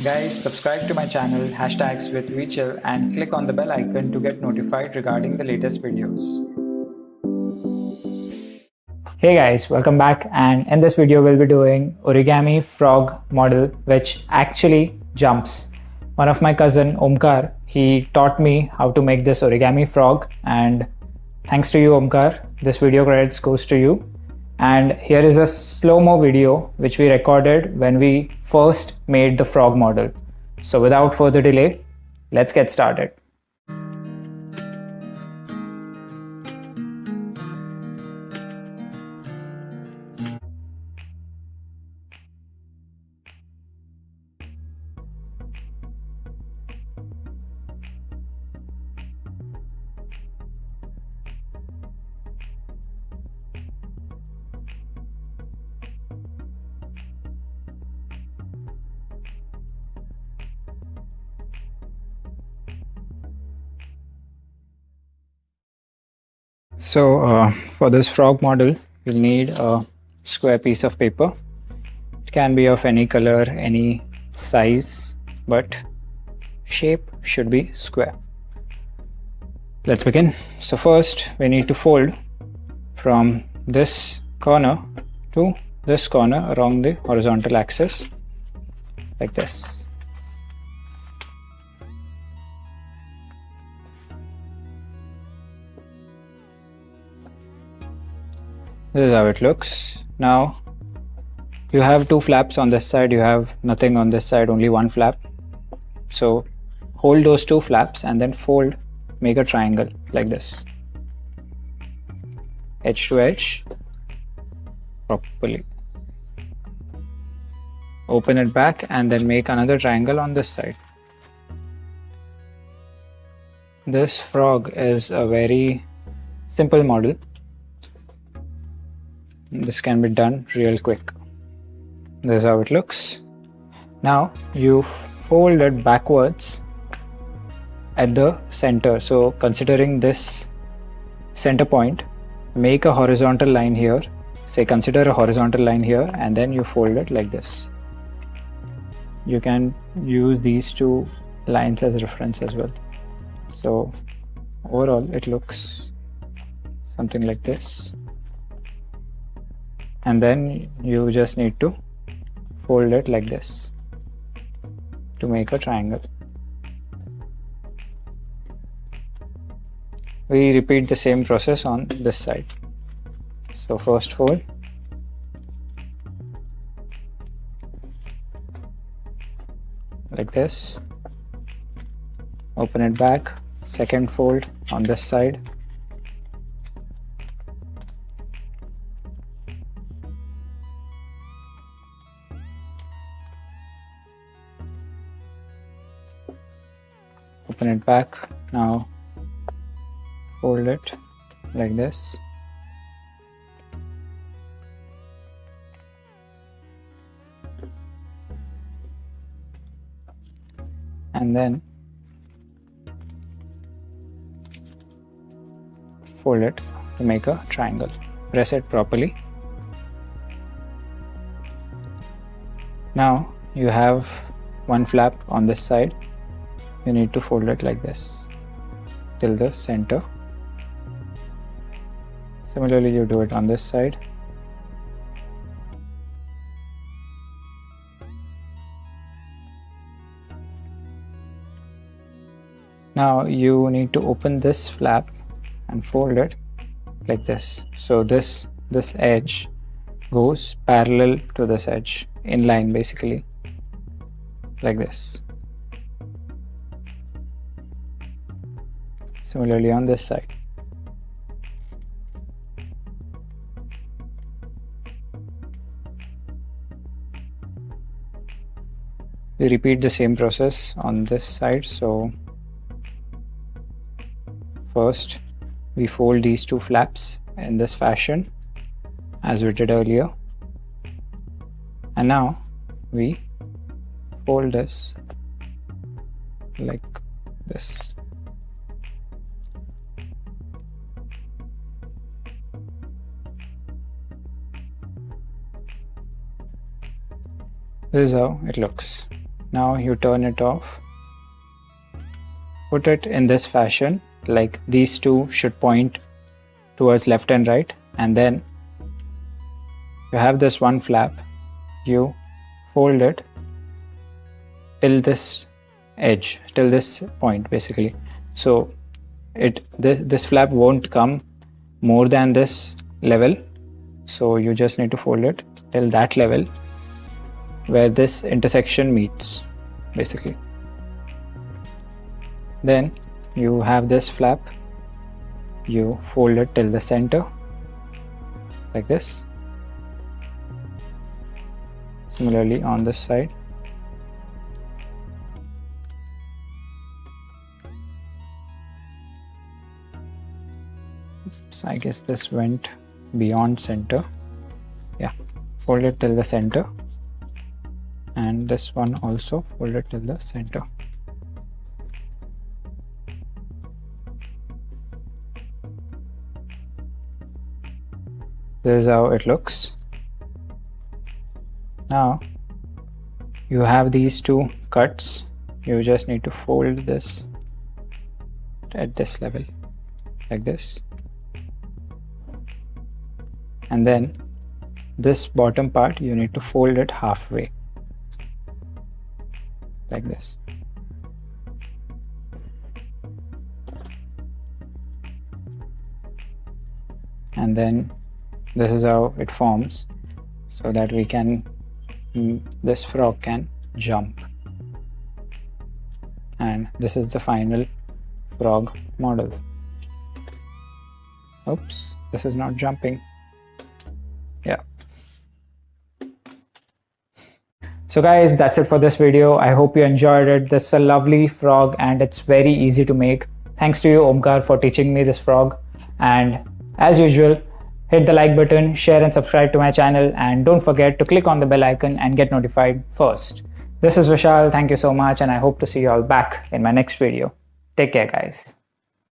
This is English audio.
Guys, subscribe to my channel hashtags with WeChill and click on the bell icon to get notified regarding the latest videos. Hey guys, welcome back, and in this video we'll be doing origami frog model which actually jumps. One of my cousin Omkar, he taught me how to make this origami frog, and thanks to you Omkar, this video credits goes to you. And here is a slow-mo video which we recorded when we first made the frog model. So without further delay, let's get started. So for this frog model, you'll need a square piece of paper. It can be of any color, any size, but shape should be square. Let's begin. So first we need to fold from this corner to this corner along the horizontal axis like this. This is how it looks. Now you have two flaps on this side, you have nothing on this side, only one flap. So hold those two flaps and then fold, make a triangle like this, edge to edge properly. Open it back and then make another triangle on this side. This frog is a very simple model. This can be done real quick. This is how it looks. Now you fold it backwards at the center. So considering this center point, make a horizontal line here. Say consider a horizontal line here and then you fold it like this. You can use these two lines as reference as well. So overall it looks something like this. And then you just need to fold it like this to make a triangle. We repeat the same process on this side. So first fold, like this, open it back, second fold on this side, open it back. Now fold it like this, and then fold it to make a triangle. Press it properly. Now you have one flap on this side. You need to fold it like this till the center. Similarly, you do it on this side. Now you need to open this flap and fold it like this. So this edge goes parallel to this edge, in line basically, like this. Similarly on this side. We repeat the same process on this side. So first we fold these two flaps in this fashion as we did earlier, and now we fold this like this. This is how it looks. Now you turn it off. Put it in this fashion, like these two should point towards left and right, and then you have this one flap. You fold it till this edge, till this point basically. So this flap won't come more than this level, so you just need to fold it till that level where this intersection meets basically. Then you have this flap, you fold it till the center like this. Similarly on this side. Oops, I guess this went beyond center. Yeah, fold it till the center, and this one also fold it till the center. This is how it looks. Now you have these two cuts. You just need to fold this at this level like this, and then this bottom part you need to fold it halfway like this. And then this is how it forms, so that we can this frog can jump, and this is the final frog model. Oops, this is not jumping. Yeah. So guys, that's it for this video. I hope you enjoyed it. This is a lovely frog and it's very easy to make. Thanks to you, Omkar, for teaching me this frog. And as usual, hit the like button, share and subscribe to my channel, and don't forget to click on the bell icon and get notified first. This is Vishal. Thank you so much, and I hope to see you all back in my next video. Take care, guys.